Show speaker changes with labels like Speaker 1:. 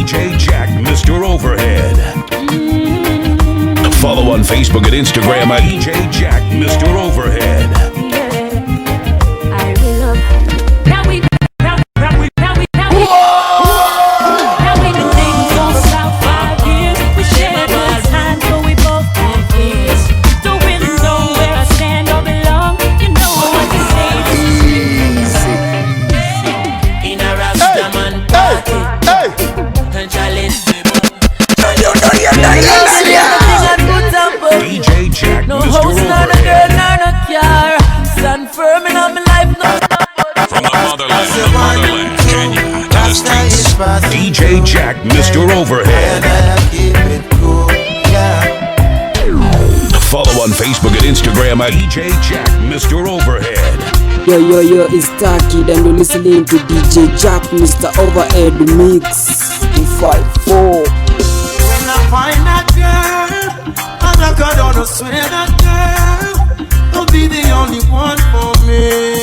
Speaker 1: DJ Jack, Mr. Overhead. Follow on Facebook and Instagram at DJ Jack, Mr. Overhead. DJ Jack, no Mr. Host, not a girl, not a car. Stand firm in my life, no. From the motherland, Kenya to the streets. DJ Jack, Mr. Overhead. Follow on Facebook and Instagram at DJ Jack, Mr. Overhead.
Speaker 2: Yo, it's Taki, and you're listening to DJ Jack, Mr. Overhead Mixx 254.
Speaker 3: When I find that girl, I'm like I don't swear that girl will be the only one for me.